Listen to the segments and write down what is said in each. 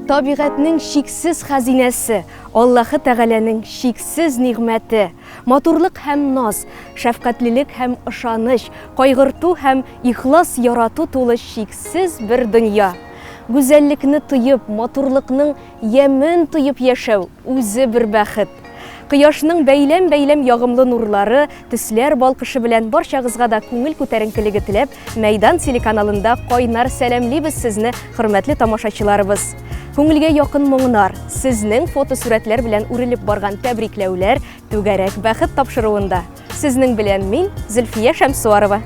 Табигатьнең шиксез хазинәсе, Аллаһы Тәгаләнең шиксез нигъмәте, матурлык һәм наз, шәфкатьлелек һәм ышаныч, кайгырту һәм ихлас ярату тулы шиксез бер дөнья. Гүзәллекне тоеп, матурлыкның ямен тоеп яшәү үзе бер бәхет. Кояшның бәйләм-бәйләм ягымлы нурлары, төсләр балкышы белән барчагызга да күңел күтәренкелеге теләп, Мәйдан телеканалында кайнар сәламлибез сезне, хөрмәтле тамашачыларыбыз. Күңелгә якын моңнар, сезнең фотосурәтләр белән үрелеп барган тәбрикләүләр Түгәрәк бәхет тапшыруында. Сезнең белән мин, Зөлфия Шәмсуарова.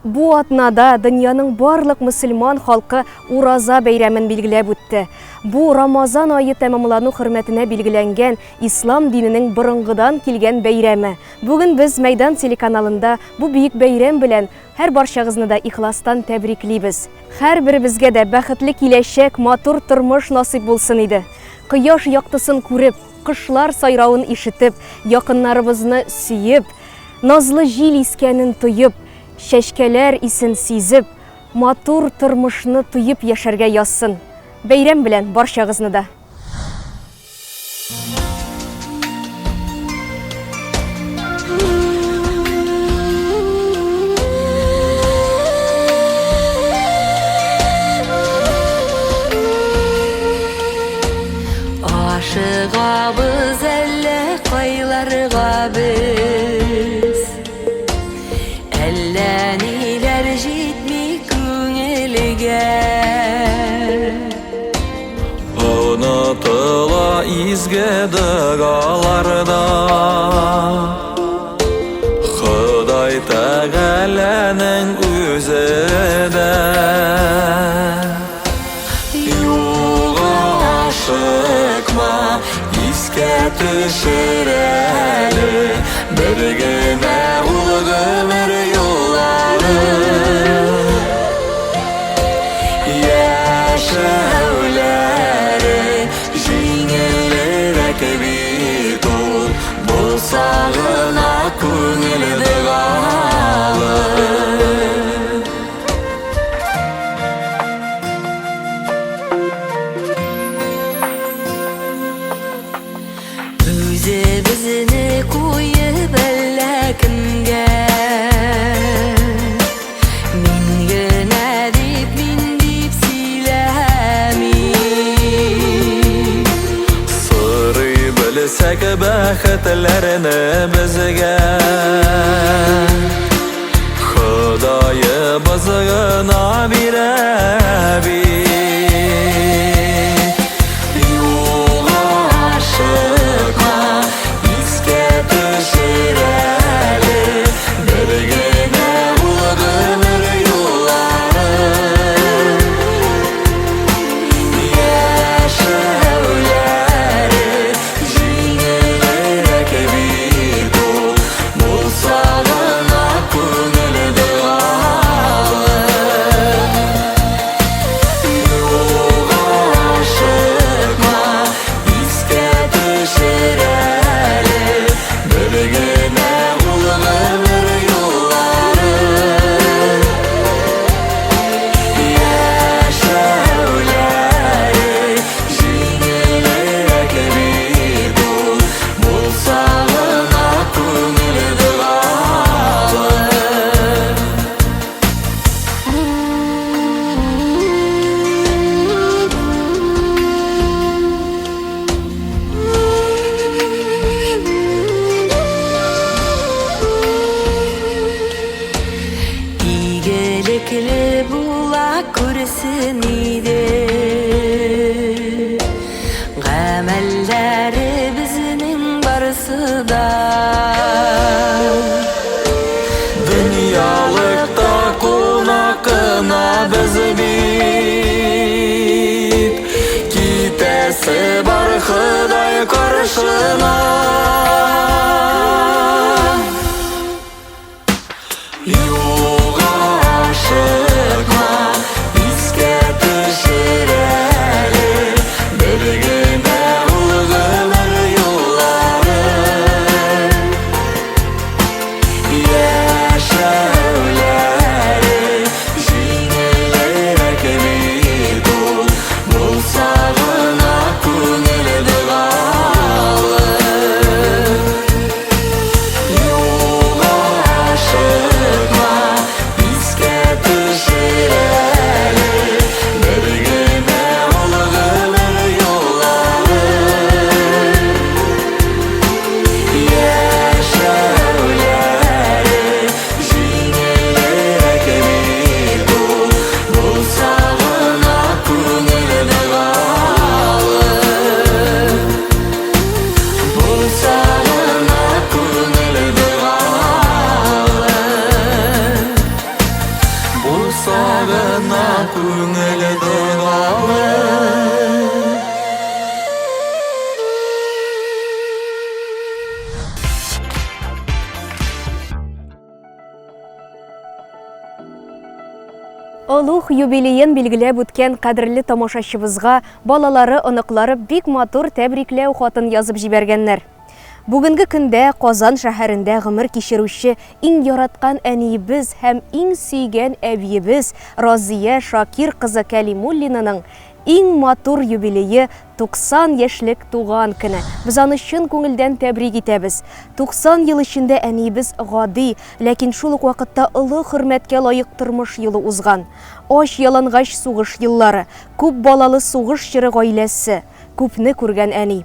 Бу атнада дөньяның барлык мөселман халкы Ураза бәйрәмен билгеләп үтте. Бу Рамазан айы тәмамлану хөрмәтенә билгеләнгән ислам диненең борынгыдан килгән бәйрәме. Бүген без Мәйдан телеканалында бу бөек бәйрәм белән һәр барчагызны да ихластан тәбриклибез. Һәрберебезгә дә бәхетле киләчәк, матур тормыш насыйп булсын иде. Кояш яктысын күреп, кошлар сайравын ишетеп, якыннарыбызны сөеп, назлы җил искәнен тоеп, шәшкәләр исен сизеп, матур тормышны тоеп яшәргә язсын. Бәйрәм белән барчагызны да. Ашыгабыз әллә кайларга без, әллә ниләр җитми күңелгә. Онытыла изге дұғаларда, Құдай Тәғәләнің өзі дә. Юлға ашықма, искә төшір әлі, бір генә ул гомер юллары. Сағына күңіл дұғалы. Өзі бізіні қойып әлі кімге, мен генә деп, мен деп сөйләми. Сырый білсәк бәхетләріне бізге, Құдайыбыз ғына бирәби. Юлға ашықма, искә төшір әлі, бір генә ул гомер юллары. Игілікілі була көрсін иде, ғәмәлләре бізінің барысы да. Дүниялықта қонақына біз бит, кетесі бар Құдай қаршына. Юлға ашықма, искә төшір әлі, сагына күңел догалы. Олух юбилейен билгеләп үткән кадерле тамашачыбызга балалары, оныклары бик матур тәбрикләү хатын язып җибәргәннәр. Бүгенге көндә Казан шәһәрендә гомер кичерүче иң яраткан әниебез һәм иң сөйгән әбиебез Разия Шакир кызы Кәлимуллинаның иң матур юбилее 90 яшьлек туган көне. Без аны чын күңелдән тәбрик итәбез. 90 ел эчендә әниебез гади, ләкин шул ук вакытта олы хөрмәткә лаек тормыш юлы узган. Аш ялангач сугыш еллары, күп балалы сугыш чоры гаиләсе, күпне күргән әни.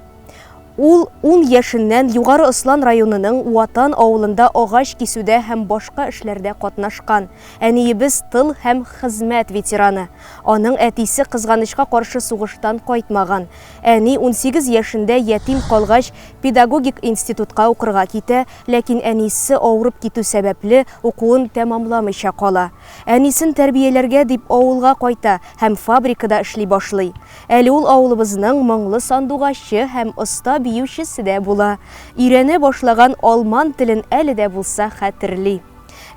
Ул 10 яшеннән Югары Ыслан районының Ватан авылында агач кисүдә һәм башка эшләрдә катнашкан. Әниебез тыл һәм хезмәт ветераны. Аның әтисе кызганычка каршы сугыштан кайтмаган. Әни 18 яшендә ятим калгач педагогик институтка укырга китә, ләкин әнисе авырып китү сәбәпле укуын тәмамламыйча кала. Әнисен тәрбияләргә дип авылга кайта һәм фабрикада эшли башлый. Әле ул авылыбызның моңлы сандугачы һәм оста биючесе дә була. Ирәнә башлаган алман телен әле дә булса хәтерли.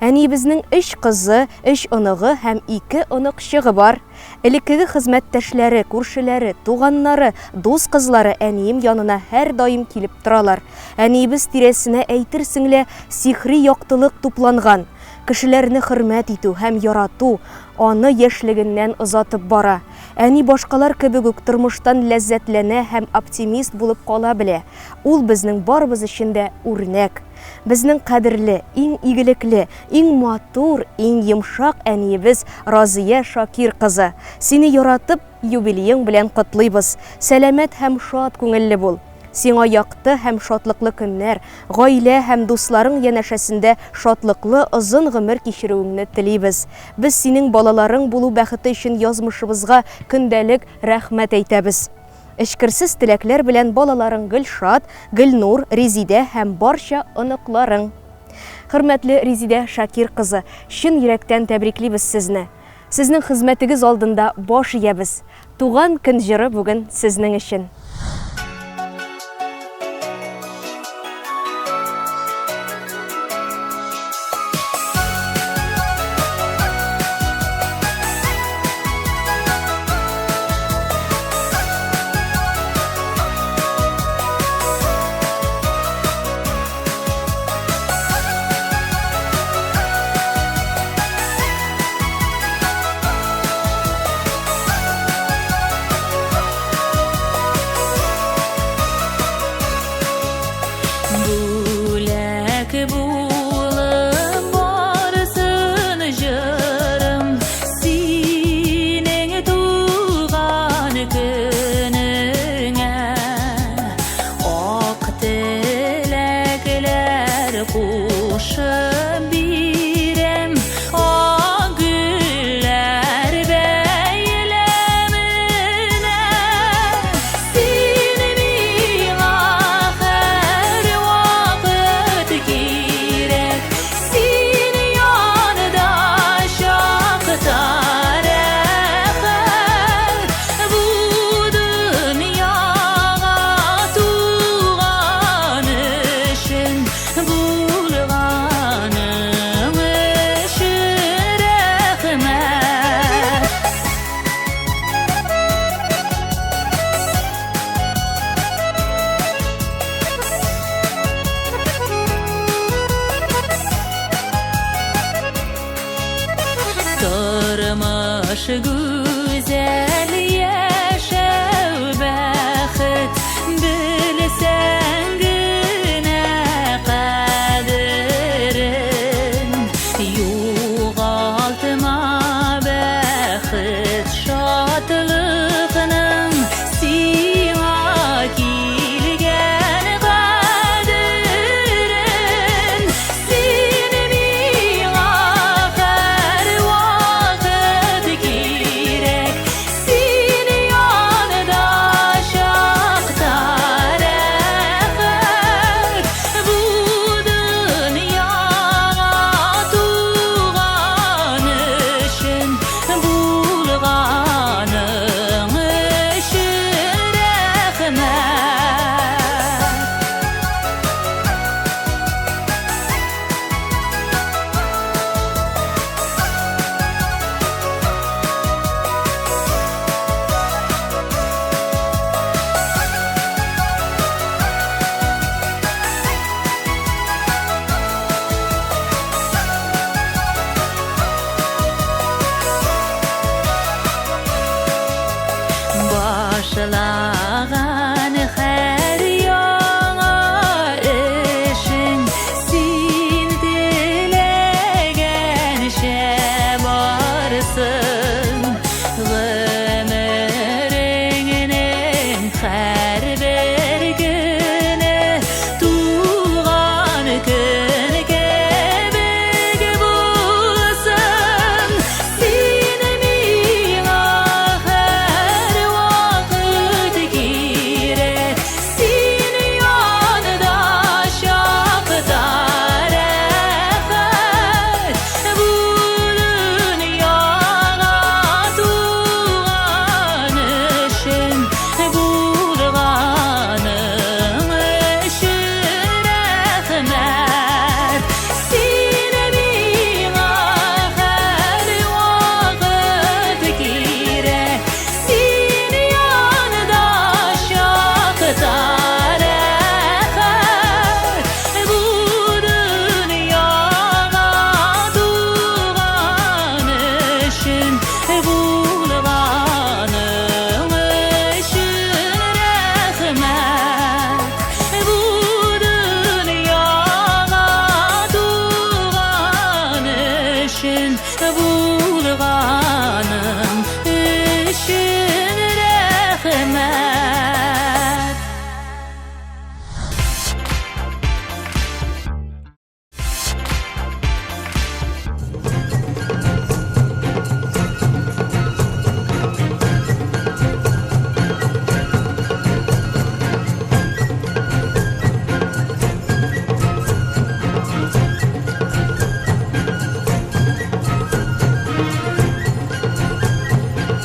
Әниебезнең 3 кызы, 3 оныгы һәм 2 оныкчыгы бар. Элеккеге хезмәттәшләре, күршеләре, туганнары, дус кызлары әнием янына һәр даим килеп торалар. Әниебез тирәсенә әйтерсең лә сихри яктылык тупланган. Кешеләрне хөрмәт итү һәм ярату аны яшьлегеннән озатып бара. Әни башкалар кебек үк тормыштан ләззәтләнә һәм оптимист булып кала белә. Ул безнең барыбыз өчен дә үрнәк. Безнең кадерле, иң игелекле, иң матур, иң йомшак әниебез Разия Шакир кызы. Сине яратып, юбилеең белән котлыйбыз. Сәламәт һәм шат күңелле бул. Сиңа якты һәм шатлыклы көннәр, гаилә һәм дусларың янәшәсендә шатлыклы озын гомер кичерүеңне телибез. Без синең балаларың булу бәхете өчен язмышыбызга көндәлек рәхмәт әйтәбез. Эшкерсез теләкләр белән балаларың Гөлшат, Гөлнур, Резидә һәм барча оныкларың. Хөрмәтле Резидә Шакир кызы, чын йөрәктән тәбриклибез сезне. Сезнең хезмәтегез алдында баш иябез. Туган көн җыры бүген сезнең өчен. Güzel yaşa bäхет bilsen güne kaderin yuğaltma bäхет şatlıqның siňa kilgen kaderin seni miňa her wagt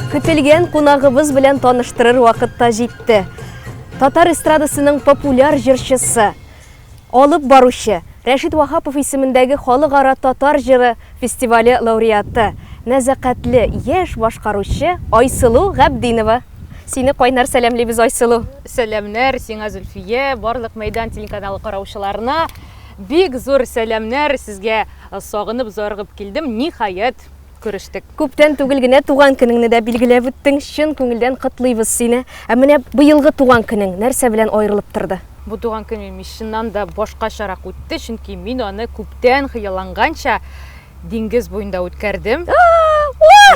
Көтелгән кунагыбыз белән таныштырыр вакытта җитте. Татар эстрадасының популяр җырчысы, алып баручы Рәшит Вахапов исемендәге халыкара татар җыры фестивале лауреаты, нәзакәтле яшь башкаручы Айсылу Габдинова. Сине кайнар сәламлебез, Айсылу. Сәламнәр сиңа Зөлфия, барлык Майдан телеканалы караучыларына бик зур сәламнәр, сезгә сагынып, зарыгып килдем. Ниһаят күрештек. Күптән түгел генә туган көнеңне дә билгеләп үттең. Чын күңелдән котлыйбыз сине. Ә менә быелгы туган көнең нәрсә белән аерылып торды? Бу туган көнем чыннан да башкачарак үтте, чөнки мин аны күптән хыялланганча диңгез буенда үткәрдем.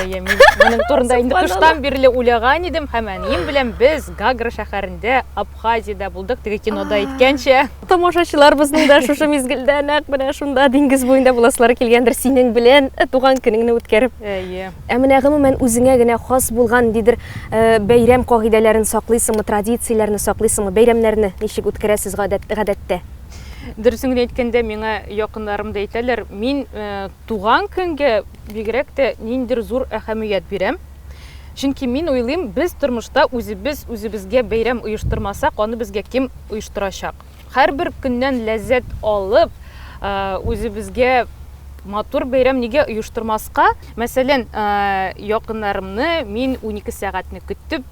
Моның турында инде кыштан бирле уйлаган идем, һәм әнием белән без Гагра шәһәрендә, Абхазиядә булдык, теге кинода әйткәнчә. Тамашачыларыбызның да шушы мизгелдә нәкъ менә шунда диңгез буенда буласылары килгәндер синең белән туган көнеңне үткәреп. Ә менә гомумән үзеңә генә хас булган дидер бәйрәм кагыйдәләрен саклыйсыңмы, традицияләрне саклыйсыңмы, бәйрәмнәрне ничек үткәрәсез гадәттә? Дөресен әйткәндә, миңа якыннарым да әйтәләр, мин туган көнгә бигрәк тә ниндидер зур әһәмият бирәм. Чөнки мин уйлыйм, без тормышта үзебезгә бәйрәм оештырмасак, аны безгә кем оештырачак? Һәрбер көннән ләззәт алып, үзебезгә матур бәйрәм нигә оештырмаска? Мәсәлән, якыннарымны мин 12 сәгатьне көтеп,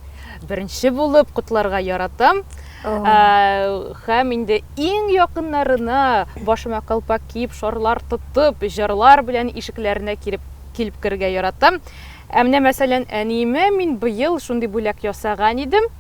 беренче булып котларга яратам. Һәм инде иң якыннарына башыма калпак киеп, шарлар тотып, җырлар белән ишекләренә килеп кергә яратам. Ә менә мәсәлән, әниемә мин быел шундый бүләк ясаган идем.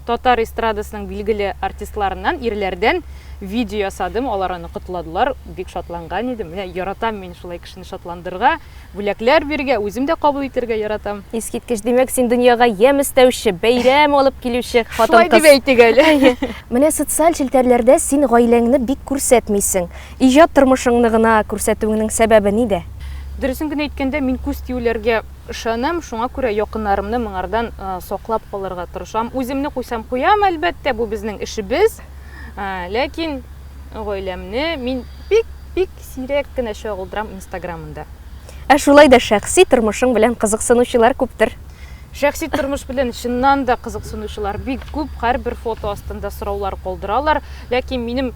Татар эстрадасының билгеле артистларыннан, ирләрдән видео ясадым, алар аны котладылар, бик шатланган идем. Менә яратам мин шулай кешене шатландырырга, бүләкләр бирергә, үзем дә кабул итәргә яратам. Искиткеч, демәк, син дөньяга ям истәүче, бәйрәм алып килүче хатын-кыз. Шулай дип әйтик әле. Менә социаль челтәрләрдә син гаиләңне бик күрсәтмисең. Иҗат тормышыңны гына күрсәтүеңнең сәбәбе нидә? Дөресен генә әйткәндә, мин күз тиюләргә ышанам, шуңа күрә якыннарымны моңардан саклап калырга тырышам. Үземне куйсам куям, әлбәттә, бу безнең эшебез. Ләкин гаиләмне мин бик сирәк кенә чагылдырам Инстаграмында. Ә шулай да шәхси тормышың белән кызыксынучылар күптер. Шәхси тормыш белән чыннан да кызыксынучылар бик күп, һәрбер фото астында сораулар калдыралар. Ләкин минем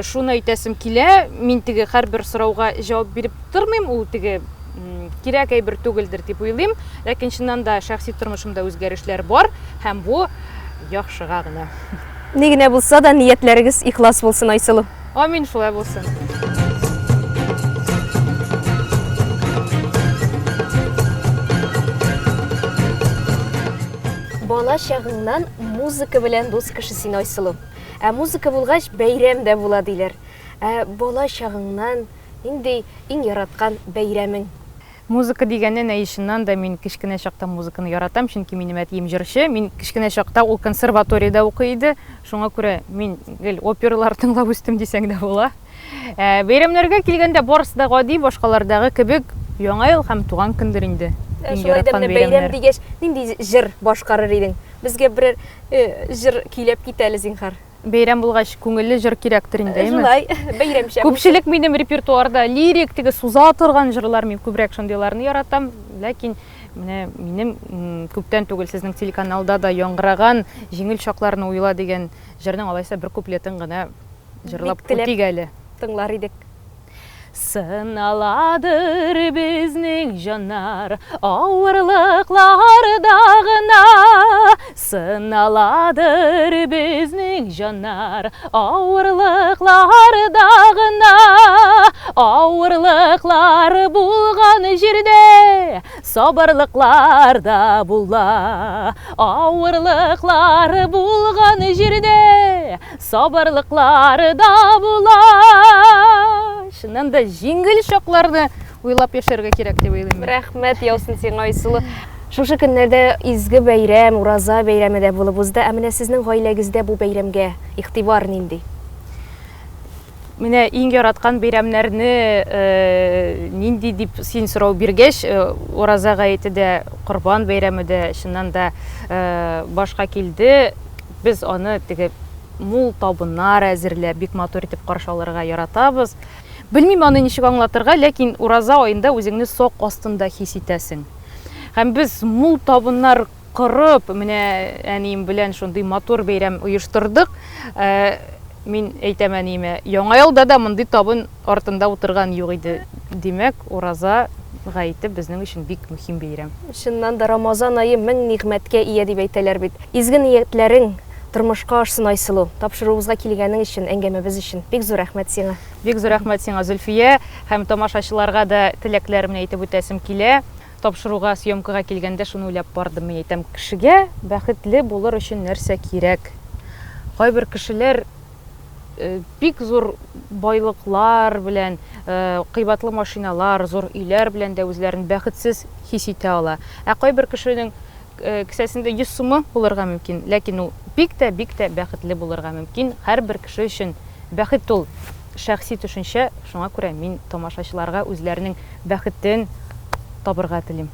шуны әйтәсем килә, мин теге һәрбер сорауга җавап биреп тормыйм, ул теге кирәк әйбер түгелдер дип уйлыйм. Ләкин чыннан да шәхси тормышымда үзгәрешләр бар, һәм бу яхшыга гына. Ни генә булса да ниятләрегез ихлас булсын, Айсылу. Амин, шулай булсын. Бала чагыңнан музыка белән дус кеше син, Айсылу. Ә музыка булгач бәйрәм дә була диләр. Ә бала чагыңнан инде иң яраткан бәйрәмең? Музыка дигәннән әйшеннән дә мин кичкенә чакта музыканы яратам, чөнки минем әтием җырчы. Мин кичкенә чакта ул консерваториядә укый иде. Шуңа күрә мин гел опералар тыңлап үстем дисәң дә була. Бәйрәмнәргә килгәндә барысы да гади, башкалардагы кебек, яңа ел һәм туган көндер инде. Шулай да бәйрәм дигәч, нинди җыр башкарыр идең? Безгә берәр җыр көйләп кит әле, зинһар. Бәйрәм булгач күңелле җыр кирәктер инде, әйме? Шулай, бәйрәмчә. Күпчелек минем репертуарда лирик, теге суза торган җырлар, мин күбрәк шундыйларны яратам. Ләкин менә минем күптән түгел сезнең телеканалда да яңгыраган җиңел чакларны уйла дигән җырның алайса бер куплетын гына җырлап үтик әле. Тыңлар идек. Сыналадыр безнең җаннар авырлыкларда гына. Сыналадыр безнең җаннар авырлыкларда гына. Авырлыклар булган җирдә сабырлыклар да була. Авырлыклар булган җирдә сабырлыклар да була. Шуннан да җиңел чакларны уйлап яшәргә кирәк дип уйлыйм. Рәхмәт яусын сиңа, Айсылу. Шушы көннәрдә изге бәйрәм, ураза бәйрәме дә булып узды. Ә менә сезнең гаиләгездә бу бәйрәмгә игътибар нинди? Менә иң яраткан бәйрәмнәрне нинди дип син сорау биргәч, ураза гаете дә, Корбан бәйрәме дә чыннан да башка килде. Без аны теге мул табыннар әзерләп, бик матур итеп каршы алырга яратабыз. Белмим аны ничек аңлатырга, ләкин ураза аенда үзеңне сок астында хис итәсең. Һәм без мул табыннар корып, менә әнием белән шундый матур бәйрәм оештырдык. Мин әйтәм әниемә, яңа елда да мондый табын артында утырган юк иде. Димәк, ураза гаете безнең өчен бик мөһим бәйрәм. Чыннан да Рамазан айы мең нигъмәткә ия дип әйтәләр бит. Изге ниятләрең тормышка ашсын Айсылу. Тапшыруыбызга килгәнең өчен, әңгәмәбез өчен бик зур рәхмәт сиңа. Бик зур рәхмәт сиңа, Зөлфия, һәм тамашачыларга да теләкләремне әйтеп үтәсем килә. Тапшыруга, съемкага килгәндә шуны уйлап бардым. Мин әйтәм, кешегә бәхетле булыр өчен нәрсә кирәк? Кайбер кешеләр бик зур байлыклар белән, кыйбатлы машиналар, зур өйләр белән дә үзләрен бәхетсез хис итә ала. Кайбер кешенең кесәсендә 100 сумы булырга мөмкин, ләкин ул бик тә бәхетле булырга мөмкин. Һәрбер кеше өчен бәхет ул шәхси төшенчә, шуңа күрә мин тамашачыларга үзләренең бәхетен табырга телим.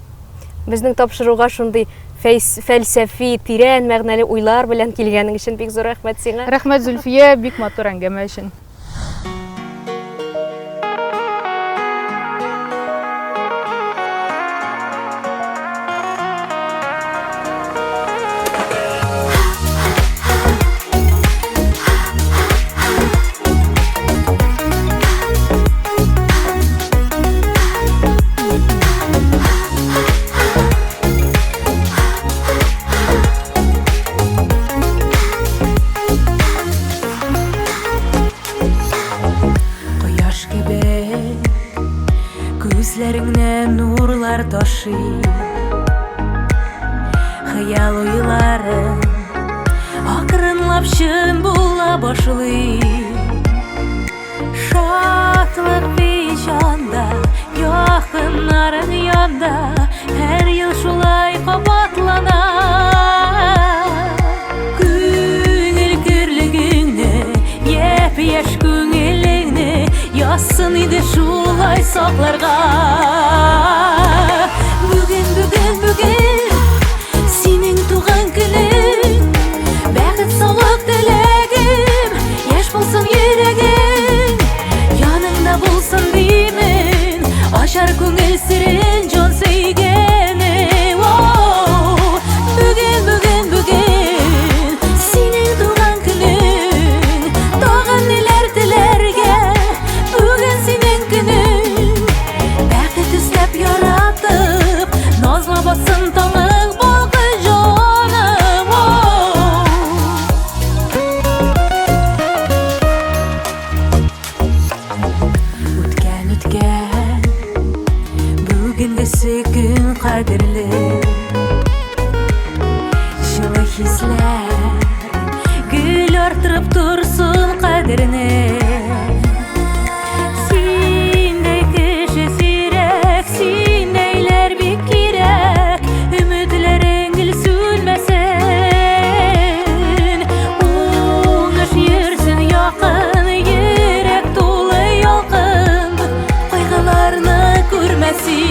Безнең тапшыруга шундый фәлсәфи, тирән мәгънәле уйлар белән килгәнең өчен бик зур рәхмәт сиңа. Рәхмәт, Зөлфия, бик матур әңгәмә өчен. Күзләреңнән нурлар ташый, хыял уйларың акрынлап чын була башлый. Шатлык бейҗанда, якыннарың янда, һәр ел шулай кабатлана. Күңел кирлегеңне, япь-яшь күңелеңне ясын иде шулай сакларга. Бүген синең туган көнең, бәхет саулык теләгем, яшь булсын йөрәгең, яныңда булсын димен, ачар күңел сирен җан сөйгәне. Бүген синең туган көнең, тагын ниләр теләргә. Бүген синең көнең, бәхет эзләп яратып, назла бассын таңың балкы җаным. Үткән, бүгенгесе көн кадерле, җылы хисләр гөл арттырып турсын кадерне. Синдәй кеше сирәк, синдәйләр бик кирәк, өметләрең гел сүнмәсен. Уңыш йөрсен якын, йөрәк тулы ялкын, кайгыларны күрмәсен.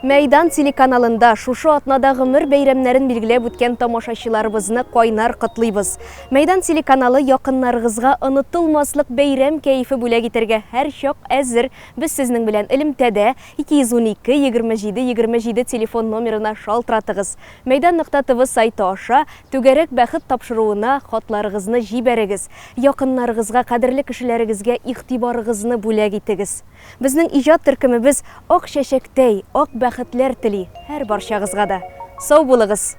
МАЙДАН телеканалында шушы атнада гомер бәйрәмнәрен билгеләп үткән тамашачыларыбызны кайнар котлыйбыз. МАЙДАН телеканалы якыннарыгызга онытылмаслык бәйрәм кәефе бүләк итәргә һәр чак әзер. Без сезнең белән элемтәдә 212-27-27 телефон номерына шалтыратыгыз. МАЙДАН.ТВ сайты аша Түгәрәк бәхет тапшыруына хатларыгызны җибәрегез. Якыннарыгызга, кадерле кешеләрегезгә игътибарыгызны бүләк итегез. Безнең иҗат төркемебез ак чәчәктәй, ак бәхетләр тели һәр барчагызга да. Сау булыгыз!